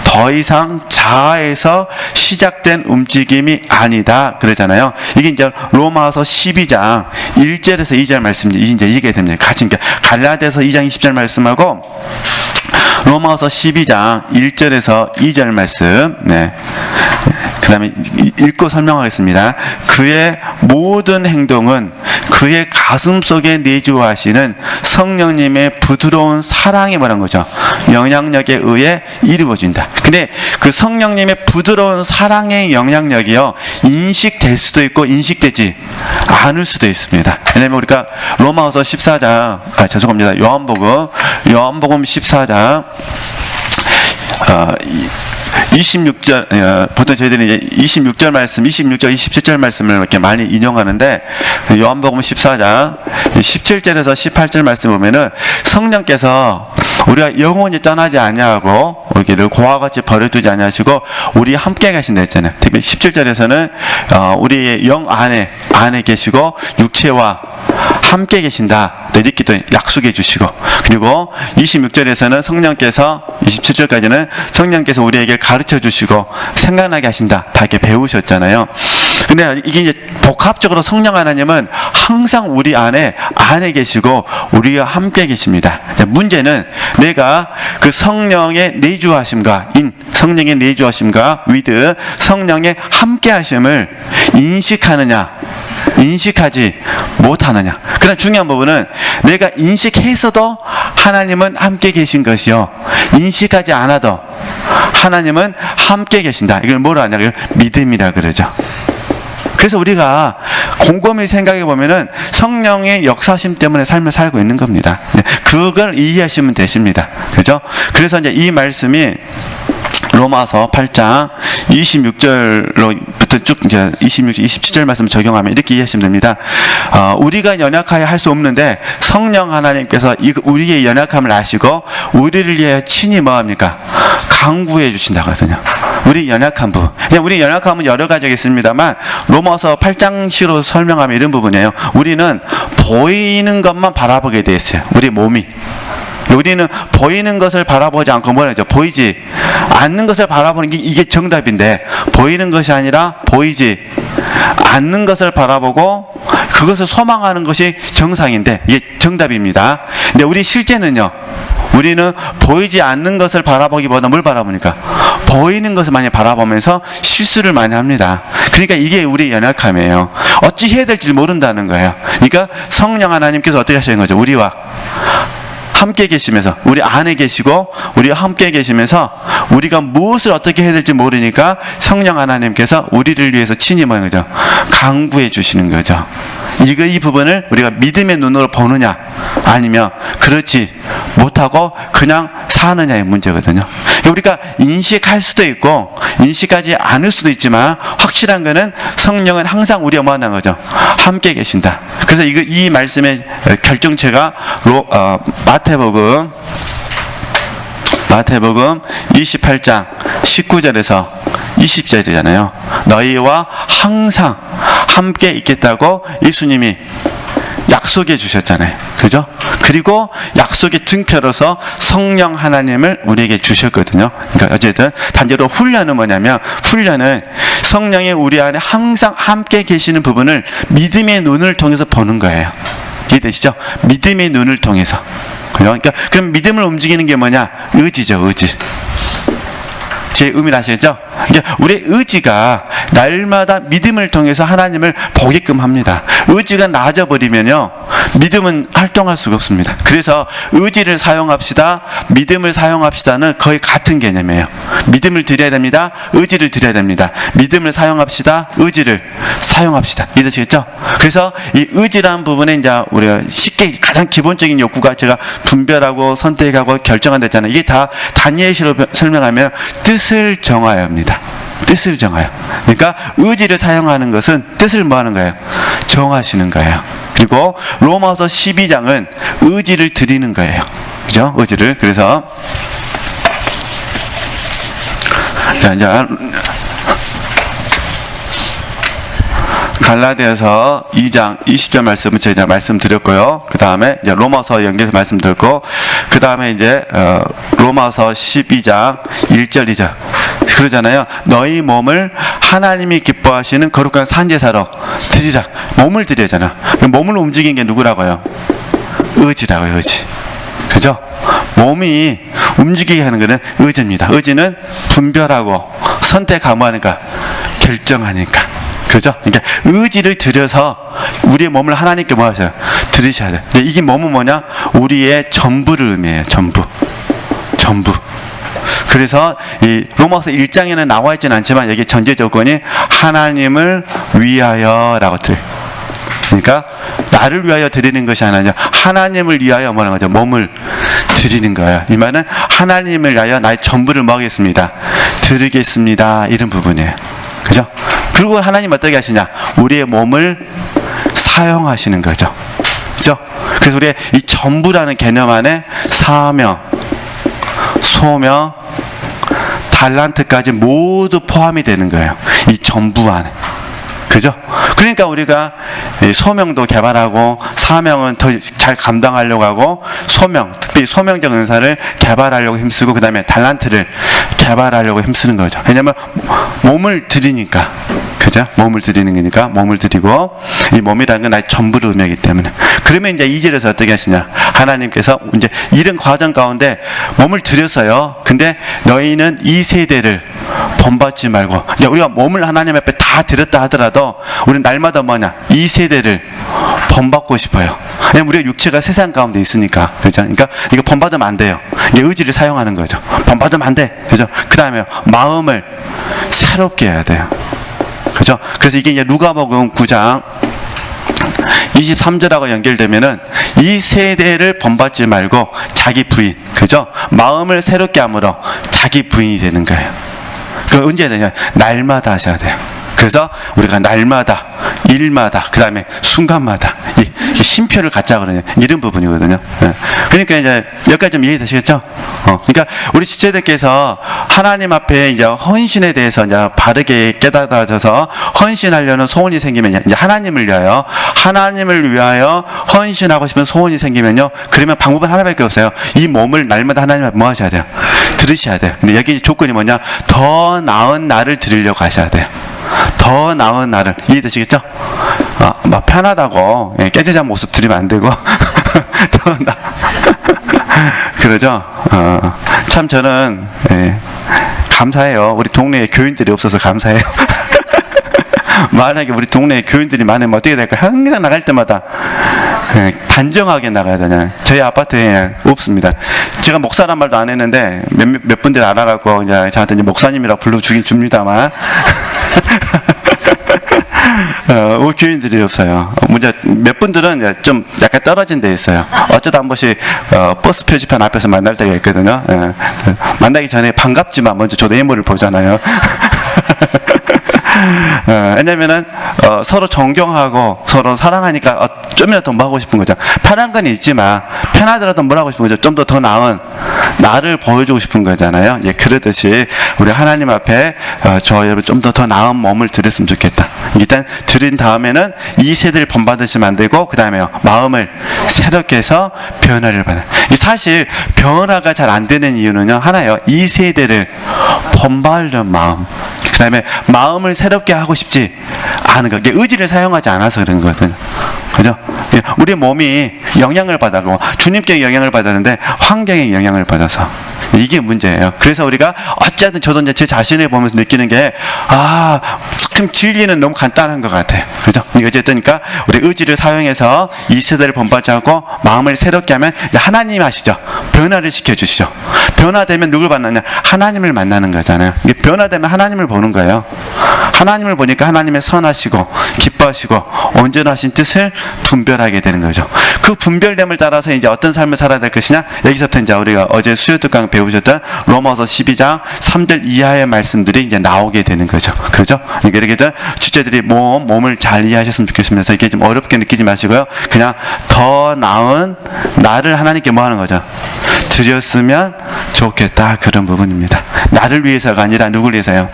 더 이상 자아에서 시작된 움직임이 아니다. 그러잖아요. 이게 이제 로마서 12장 1절에서 2절 말씀, 이제 이게 됩니다. 같이 갈라디아서 2장 20절 말씀하고 로마서 12장 1절에서 2절 말씀, 네. 그 다음에 읽고 설명하겠습니다. 그의 모든 행동은 그의 가슴 속에 내주하시는 성령님의 부드러운 사랑에 말한 거죠. 영향력에 의해 이루어진다. 근데 그 성령님의 부드러운 사랑의 영향력이요, 인식될 수도 있고 인식되지 않을 수도 있습니다. 왜냐면 우리가 로마서 14장, 죄송합니다. 요한복음 14장 26절, 보통 저희들이 이제 26절 말씀, 26절, 27절 말씀을 이렇게 많이 인용하는데, 요한복음 14장 17절에서 18절 말씀 보면은 성령께서 우리가 영원히 떠나지 아니하고 우리를 고와 같이 버려두지 아니하시고 우리 함께 계신다 했잖아요. 특히 17절에서는 우리의 영 안에 계시고 육체와 함께 계신다 이렇게 또 약속해 주시고, 그리고 26절에서는 성령께서, 27절까지는 성령께서 우리에게 가르쳐 주시고 생각나게 하신다 다 이렇게 배우셨잖아요. 근데 이게 이제 복합적으로 성령 하나님은 항상 우리 안에 계시고 우리와 함께 계십니다. 문제는 내가 그 성령의 내주하심과 성령의 내주하심과 with 성령의 함께 하심을 인식하지 못하느냐. 그러나 중요한 부분은 내가 인식해서도 하나님은 함께 계신 것이요, 인식하지 않아도 하나님은 함께 계신다. 이걸 뭐라 하냐? 이걸 믿음이라 그러죠. 그래서 우리가 곰곰이 생각해 보면은 성령의 역사심 때문에 삶을 살고 있는 겁니다. 그걸 이해하시면 되십니다. 그죠? 그래서 이제 이 말씀이 로마서 8장 26절로부터 쭉 이제 26절, 27절 말씀 적용하면 이렇게 이해하시면 됩니다. 우리가 연약하여 할 수 없는데 성령 하나님께서 우리의 연약함을 아시고 우리를 위해 친히 뭐합니까? 강구해 주신다거든요. 우리 연약한 부분. 그냥 우리 연약함은 여러 가지가 있습니다만 로마서 8장시로 설명하면 이런 부분이에요. 우리는 보이는 것만 바라보게 돼 있어요. 우리 몸이. 우리는 보이는 것을 바라보지 않고 뭐라죠? 보이지 않는 것을 바라보는 게 이게 정답인데, 보이는 것이 아니라 보이지 않는 것을 바라보고 그것을 소망하는 것이 정상인데 이게 정답입니다. 근데 우리 실제는요, 우리는 보이지 않는 것을 바라보기보다 뭘 바라보니까 보이는 것을 많이 바라보면서 실수를 많이 합니다. 그러니까 이게 우리 연약함이에요. 어찌 해야 될지 모른다는 거예요. 그러니까 성령 하나님께서 어떻게 하시는 거죠? 우리와 함께 계시면서, 우리 안에 계시고 우리와 함께 계시면서 우리가 무엇을 어떻게 해야 될지 모르니까 성령 하나님께서 우리를 위해서 친히 뭐는 거죠? 강구해 주시는 거죠. 이 부분을 우리가 믿음의 눈으로 보느냐 아니면 그렇지 못하고 그냥 사느냐의 문제거든요. 우리가 인식할 수도 있고 인식하지 않을 수도 있지만 확실한 거는 성령은 항상 우리와 뭐 하는 거죠? 함께 계신다. 그래서 이 말씀의 결정체가 마태복음 28장 19절에서 20절이잖아요. 너희와 항상 함께 있겠다고 예수님이 약속해 주셨잖아요. 그죠? 그리고 약속의 증표로서 성령 하나님을 우리에게 주셨거든요. 그러니까 어쨌든 단지로 훈련은 뭐냐면, 훈련은 성령이 우리 안에 항상 함께 계시는 부분을 믿음의 눈을 통해서 보는 거예요. 이해되시죠? 믿음의 눈을 통해서. 그러니까 그럼 믿음을 움직이는 게 뭐냐? 의지죠, 의지. 제 의미를 아시겠죠? 그러니까 우리의 의지가 날마다 믿음을 통해서 하나님을 보게끔 합니다. 의지가 낮아버리면요, 믿음은 활동할 수가 없습니다. 그래서 의지를 사용합시다, 믿음을 사용합시다는 거의 같은 개념이에요. 믿음을 드려야 됩니다, 의지를 드려야 됩니다. 믿음을 사용합시다, 의지를 사용합시다. 이해되시겠죠? 그래서 이 의지라는 부분에 이제 우리가 쉽게 가장 기본적인 욕구가 제가 분별하고 선택하고 결정한다 했잖아요. 이게 다 다니엘시로 설명하면 뜻을 정하여야 합니다. 뜻을 정하여. 그러니까 의지를 사용하는 것은 뜻을 뭐 하는 거예요? 정하시는 거예요. 그리고 로마서 12장은 의지를 드리는 거예요. 그죠? 의지를. 그래서 자, 이제 갈라디아서 2장 20절 말씀은 제가 말씀드렸고요. 그 다음에 이제 로마서 연결해서 말씀드렸고, 그 다음에 이제 로마서 12장 1절 2절 그러잖아요. 너희 몸을 하나님이 기뻐하시는 거룩한 산제사로 드리라. 몸을 드리잖아. 몸을 움직이는 게 누구라고요? 의지라고요, 의지. 그죠? 몸이 움직이게 하는 것은 의지입니다. 의지는 분별하고 선택하고 하니까 결정하니까. 그죠? 그러니까 의지를 들여서 우리의 몸을 하나님께 뭐 하세요? 들으셔야 돼요. 근데 이게 몸은 뭐냐? 우리의 전부를 의미해요. 전부. 그래서 이 로마서 1장에는 나와 있지는 않지만 여기 전제 조건이 하나님을 위하여라고 들어요. 그러니까 나를 위하여 드리는 것이 아니라 하나님을 위하여 뭐라는 거죠? 몸을 드리는 거예요. 이 말은 하나님을 위하여 나의 전부를 뭐 하겠습니다? 드리겠습니다. 이런 부분이에요. 그죠? 그리고 하나님 어떻게 하시냐? 우리의 몸을 사용하시는 거죠. 그죠? 그래서 우리의 이 전부라는 개념 안에 사명, 소명, 달란트까지 모두 포함이 되는 거예요. 이 전부 안에. 그죠? 그러니까 우리가 소명도 개발하고 사명은 더 잘 감당하려고 하고 소명, 특히 소명적 은사를 개발하려고 힘쓰고 그 다음에 달란트를 개발하려고 힘쓰는 거죠. 왜냐하면 몸을 드리니까. 그죠? 몸을 드리는 거니까 몸을 드리고 이 몸이라는 건 나의 전부를 의미하기 때문에. 그러면 이제 2절에서 어떻게 하시냐? 하나님께서 이제 이런 과정 가운데 몸을 드렸어요. 근데 너희는 이 세대를 본받지 말고, 그러니까 우리가 몸을 하나님 앞에 다 드렸다 하더라도 우리는 날마다 뭐냐? 이 세대를 본받고 싶어요. 왜냐면 우리가 육체가 세상 가운데 있으니까. 그죠? 그러니까 이거 본받으면 안 돼요. 이게 의지를 사용하는 거죠. 본받으면 안 돼. 그죠? 그 다음에 마음을 새롭게 해야 돼요. 그죠? 그래서 이게 이제 누가복음 9장 23절하고 연결되면은 이 세대를 본받지 말고 자기 부인, 그죠? 마음을 새롭게 함으로 자기 부인이 되는 거예요. 그 언제 되냐? 날마다 하셔야 돼요. 그래서 우리가 날마다, 일마다, 그 다음에 순간마다 이 심표를 갖자 그러냐 이런 부분이거든요. 예. 그러니까 이제 여기까지 좀 이해되시겠죠? 그러니까 우리 지체들께서 하나님 앞에 이제 헌신에 대해서 이제 바르게 깨달아져서 헌신하려는 소원이 생기면 이제 하나님을 위하여 헌신하고 싶은 소원이 생기면요. 그러면 방법은 하나밖에 없어요. 이 몸을 날마다 하나님 앞에 뭐 하셔야 돼요? 들으셔야 돼요. 근데 여기 조건이 뭐냐? 더 나은 나를 드리려고 하셔야 돼요. 더 나은 나를. 이해되시겠죠? 막 편하다고 깨져자 모습 드리면 안 되고 더 나. 그러죠? 참 저는 감사해요. 우리 동네에 교인들이 없어서 감사해요. 만약에 우리 동네에 교인들이 많으면 어떻게 될까? 항상 나갈 때마다 단정하게 나가야 되냐. 저희 아파트에 없습니다. 제가 목사란 말도 안 했는데 몇 분들이 알아갖고 이제 저한테 이제 목사님이라고 불러주긴 줍니다만 우리 교인들이 없어요. 문제 몇 분들은 좀 약간 떨어진 데 있어요. 어쩌다 한 번씩 버스 표지판 앞에서 만날 때가 있거든요. 만나기 전에 반갑지만 먼저 저 네모를 보잖아요. 왜냐면은 서로 존경하고 서로 사랑하니까 좀이라도 더 뭐 하고 싶은 거죠. 편한 건 있지만 편하더라도 뭘 하고 싶은 거죠. 좀 더 나은 나를 보여주고 싶은 거잖아요. 예, 그러듯이 우리 하나님 앞에 저 여러분 좀 더 나은 몸을 드렸으면 좋겠다. 일단 드린 다음에는 이 세대를 본받으시면 안 되고 그 다음에 마음을 새롭게 해서 변화를 받아요. 사실 변화가 잘 안 되는 이유는요 하나예요. 이 세대를 본받으려는 마음, 그 다음에 마음을 새롭게 하고 싶지 않은 거, 의지를 사용하지 않아서 그런 거거든요. 그죠? 우리 몸이 영향을 받아고 주님께 영향을 받았는데 환경에 영향을 받아서 이게 문제예요. 그래서 우리가 어쨌든 저도 이제 제 자신을 보면서 느끼는 게 참 진리는 너무 간단한 것 같아요. 그죠? 어쨌든 그러니까 우리 의지를 사용해서 이 세대를 본받지 않고 마음을 새롭게 하면 하나님 아시죠? 변화를 시켜주시죠. 변화되면 누굴 만나냐? 하나님을 만나는 거잖아요. 이게 변화되면 하나님을 보는 거예요. 하나님을 보니까 하나님의 선하시고 기뻐하시고 온전하신 뜻을 분별하게 되는 거죠. 그 분별됨을 따라서 이제 어떤 삶을 살아야 될 것이냐? 여기서부터 이제 우리가 어제 수요 특강 배우셨던 로마서 12장 3절 이하의 말씀들이 이제 나오게 되는 거죠. 그렇죠? 이렇게 된 주체들이 몸을 잘 이해하셨으면 좋겠습니다. 이게 좀 어렵게 느끼지 마시고요. 그냥 더 나은 나를 하나님께 뭐 하는 거죠? 드렸으면 좋겠다. 그런 부분입니다. 나를 위해서가 아니라 누굴 위해서요?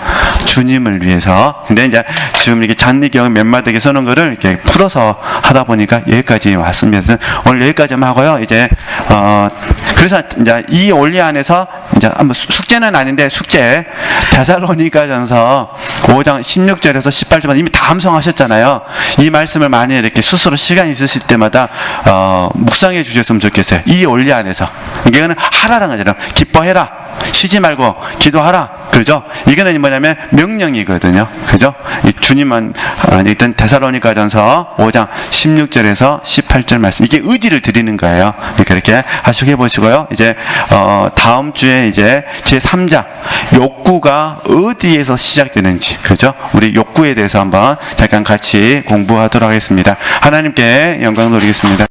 주님을 위해서. 근데 이제 지금 이렇게 잔리경 몇 마디에 서는 거를 이렇게 풀어서 하다 보니까 여기까지 왔습니다. 그래서 오늘 여기까지만 하고요. 이제 그래서 이제 이 원리 안에서 이제 한번 숙제는 아닌데 숙제 데살로니가전서 5장 16절에서 18절만 이미 다 암송하셨잖아요. 이 말씀을 많이 이렇게 스스로 시간 있으실 때마다 묵상해 주셨으면 좋겠어요. 이 원리 안에서 이거는 하라는 거잖아요. 기뻐해라, 쉬지 말고 기도하라. 그죠? 이거는 뭐냐면 명령이거든요. 그죠? 이 주님은 일단 데살로니가전서 5장 16절에서 18절 말씀, 이게 의지를 드리는 거예요. 이렇게 하시고 해보시고요. 이제 다음 주에 이제 제 3장 욕구가 어디에서 시작되는지, 그죠? 우리 욕구에 대해서 한번 잠깐 같이 공부하도록 하겠습니다. 하나님께 영광 돌리겠습니다.